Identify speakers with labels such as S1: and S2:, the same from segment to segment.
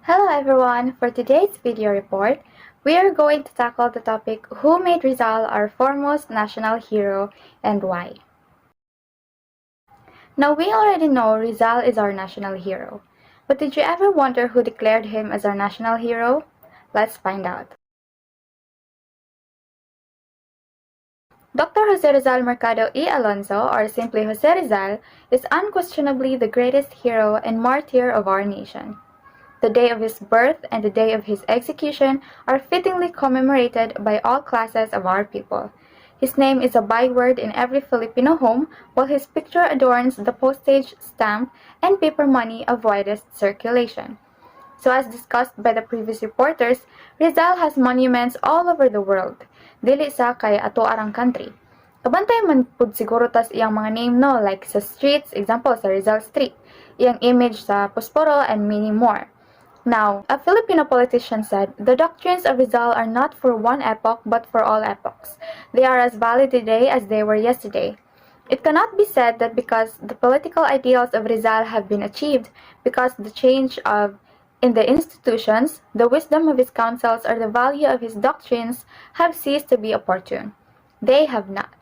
S1: Hello everyone! For today's video report, we are going to tackle the topic who made Rizal our foremost national hero and why. Now we already know Rizal is our national hero, but did you ever wonder who declared him as our national hero? Let's find out. Dr. Jose Rizal Mercado y Alonso, or simply Jose Rizal, is unquestionably the greatest hero and martyr of our nation. The day of his birth and the day of his execution are fittingly commemorated by all classes of our people. His name is a byword in every Filipino home, while his picture adorns the postage stamp and paper money of widest circulation. So as discussed by the previous reporters, Rizal has monuments all over the world. Dili sa kay ato arang country. Kabantay man pud siguro tas iyang mga name no, like sa streets, example sa Rizal Street, iyang image sa Posporo and many more. Now, a Filipino politician said, the doctrines of Rizal are not for one epoch but for all epochs. They are as valid today as they were yesterday. It cannot be said that because the political ideals of Rizal have been achieved, because the change in the institutions, the wisdom of his counsels, or the value of his doctrines have ceased to be opportune. They have not.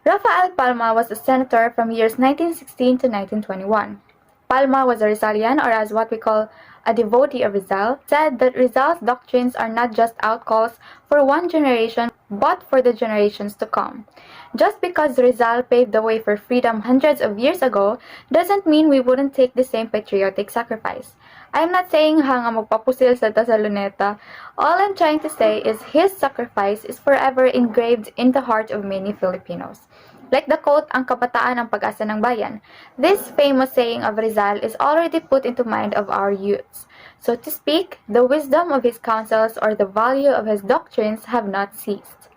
S1: Rafael Palma was a senator from years 1916 to 1921. Palma was a Rizalian, or as what we call a devotee of Rizal, said that Rizal's doctrines are not just outcalls for one generation, but for the generations to come. Just because Rizal paved the way for freedom hundreds of years ago, doesn't mean we wouldn't take the same patriotic sacrifice. I'm not saying hanga magpapusil sa luneta. All I'm trying to say is his sacrifice is forever engraved in the heart of many Filipinos. Like the quote, ang kabataan ang pag-asa ng bayan. This famous saying of Rizal is already put into mind of our youths. So to speak, the wisdom of his counsels or the value of his doctrines have not ceased.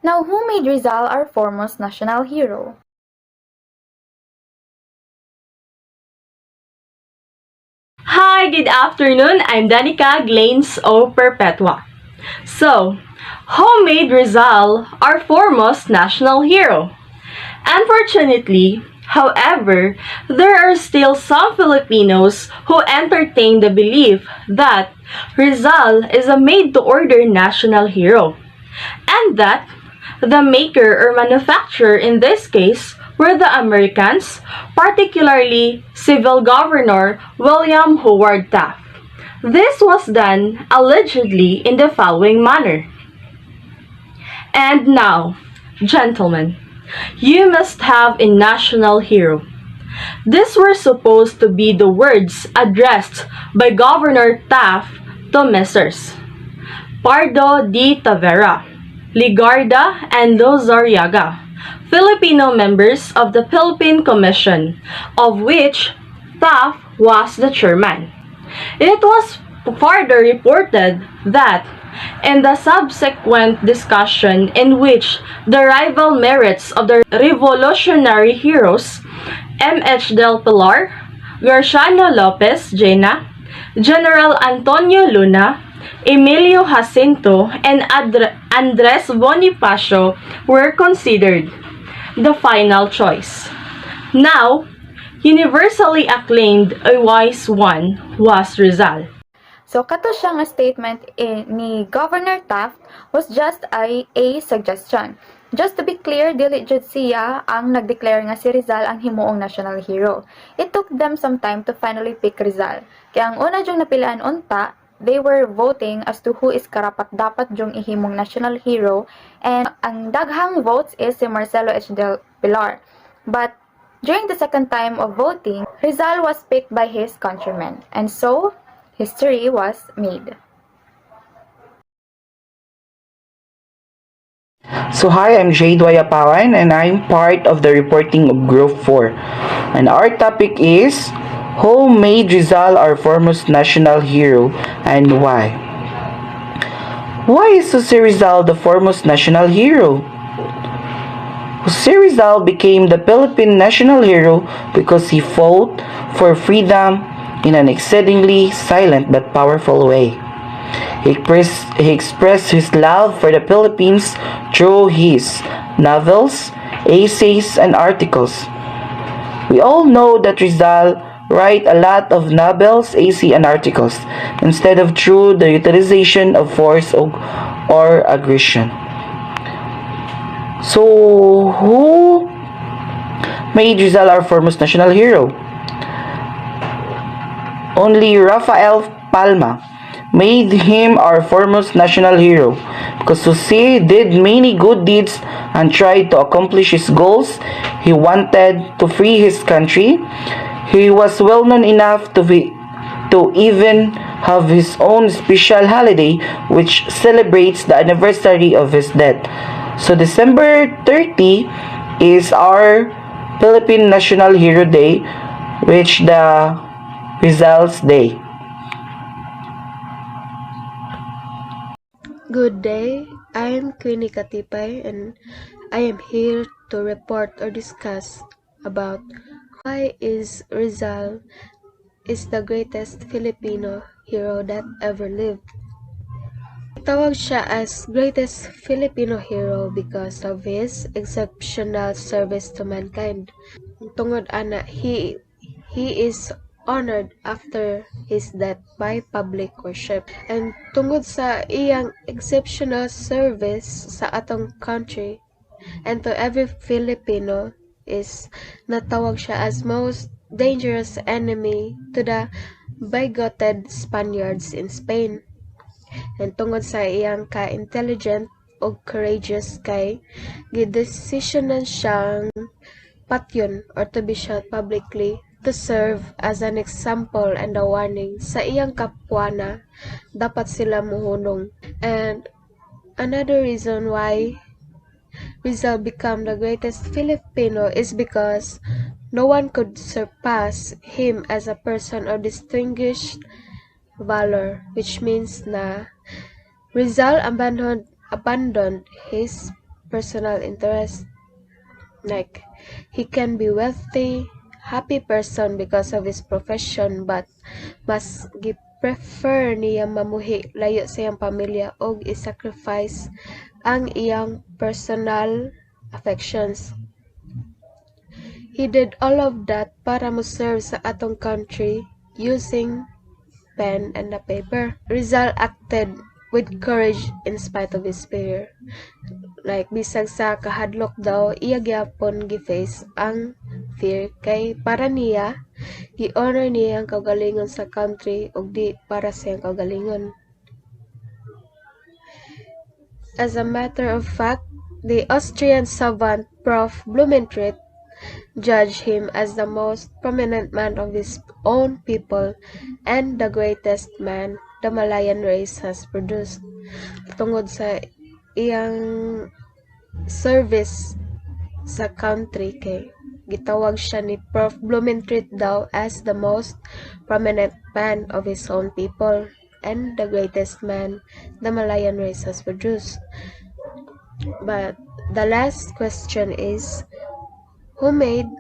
S1: Now, who made Rizal our foremost national hero?
S2: Hi, good afternoon. I'm Danica Glanes O Perpetua. So, who made Rizal our foremost national hero? Unfortunately, however, there are still some Filipinos who entertain the belief that Rizal is a made-to-order national hero, and that the maker or manufacturer in this case were the Americans, particularly Civil Governor William Howard Taft. This was done allegedly in the following manner. And now, gentlemen, you must have a national hero. These were supposed to be the words addressed by Governor Taft to Messrs. Pardo de Tavera, Ligarda, and Lozariaga, Filipino members of the Philippine Commission, of which Taft was the chairman. It was further reported that in the subsequent discussion in which the rival merits of the revolutionary heroes M.H. del Pilar, Garciano Lopez Jena, General Antonio Luna, Emilio Jacinto, and Andres Bonifacio were considered the final choice. Now, universally acclaimed a wise one was Rizal.
S1: So kato siya nga statement ni Governor Taft was just a suggestion. Just to be clear, dili jud siya ang nag-declare nga si Rizal ang himuong national hero. It took them some time to finally pick Rizal. Kaya ang una jung napilaan unta, they were voting as to who is karapat-dapat jung ihimong national hero, and ang daghang votes is si Marcelo H. del Pilar. But during the second time of voting, Rizal was picked by his countrymen, and so history was made.
S3: So hi, I'm Jade Wayapawan and I'm part of the reporting of Group 4. And our topic is who made Rizal our foremost national hero and why? Why is Jose Rizal the foremost national hero? Jose Rizal became the Philippine national hero because he fought for freedom in an exceedingly silent but powerful way. He expressed his love for the Philippines through his novels, essays, and articles. We all know that Rizal write a lot of novels, essay, and articles instead of through the utilization of force or aggression. So, who made Rizal our foremost national hero? Only Rafael Palma made him our foremost national hero because Jose did many good deeds and tried to accomplish his goals. He wanted to free his country. He was well known enough to even have his own special holiday which celebrates the anniversary of his death. So December 30 is our Philippine National Hero Day, which the Rizal's Day.
S4: Good day, I am Queenie Katipay and I am here to report or discuss about why is Rizal is the greatest Filipino hero that ever lived. Tawag siya as greatest Filipino hero because of his exceptional service to mankind. Tungod ana, he is honored after his death by public worship. And tungod sa iyang exceptional service sa atong country and to every Filipino is natawag siya as most dangerous enemy to the bigoted Spaniards in Spain. And tungod sa iyang ka-intelligent o courageous kay gidesisyonan siyang patyon or to be shot publicly to serve as an example and a warning sa iyang kapwa na dapat sila muhunong. And another reason why Rizal became the greatest Filipino is because no one could surpass him as a person of distinguished valor, which means na Rizal abandoned his personal interest. Like, he can be wealthy, happy person because of his profession, but mas gi-prefer niya mamuhi layo sa iyang pamilya o i-sacrifice ang iyang personal affections. He did all of that para mo serve sa atong country using pen and the paper. Rizal acted with courage in spite of his fear. Like, bisag sa kahadlok daw, iya gyapon gi-face ang fear kay para niya, gi-honor niya ang kaugalingon sa country ug di para sa iyang kaugalingon. As a matter of fact, the Austrian savant Prof. Blumentritt judged him as the most prominent man of his own people and the greatest man the Malayan race has produced. Tungod sa iyang service sa country kay gitawag siya ni Prof. Blumentritt daw as the most prominent man of his own people and the greatest man the Malayan race has produced. But the last question is, who made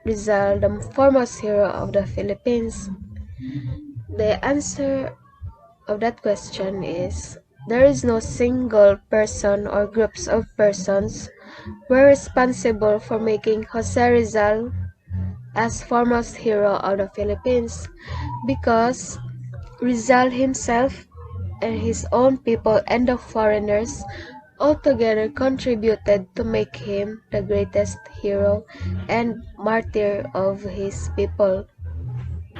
S4: Rizal the foremost hero of the Philippines? The answer of that question is, there is no single person or groups of persons were responsible for making Jose Rizal as foremost hero of the Philippines, because Rizal himself and his own people and the foreigners altogether contributed to make him the greatest hero and martyr of his people.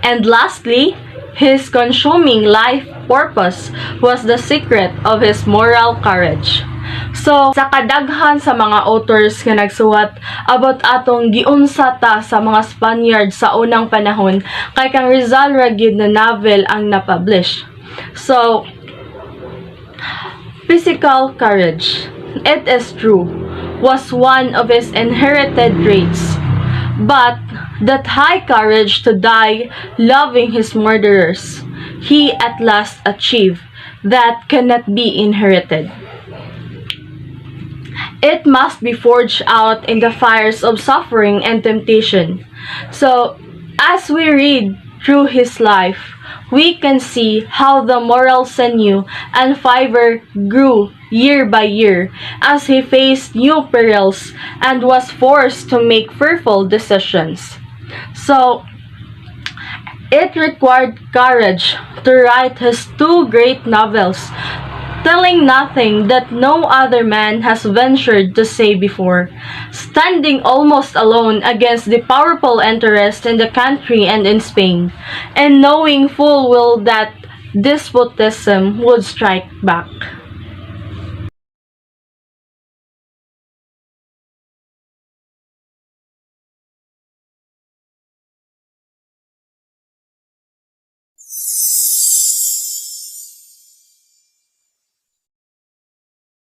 S2: And lastly, his consuming life purpose was the secret of his moral courage. So, sa kadaghan sa mga authors nga nagsuwat about atong giunsa ta sa mga Spaniards sa unang panahon, kay kang Rizal ra gyud na novel ang na-publish. So, physical courage, it is true, was one of his inherited traits. But that high courage to die loving his murderers, he at last achieved, that cannot be inherited. It must be forged out in the fires of suffering and temptation. So, as we read through his life, we can see how the moral sinew and fiber grew year by year as he faced new perils and was forced to make fearful decisions. So, it required courage to write his two great novels, telling nothing that no other man has ventured to say before, standing almost alone against the powerful interest in the country and in Spain, and knowing full well that despotism would strike back.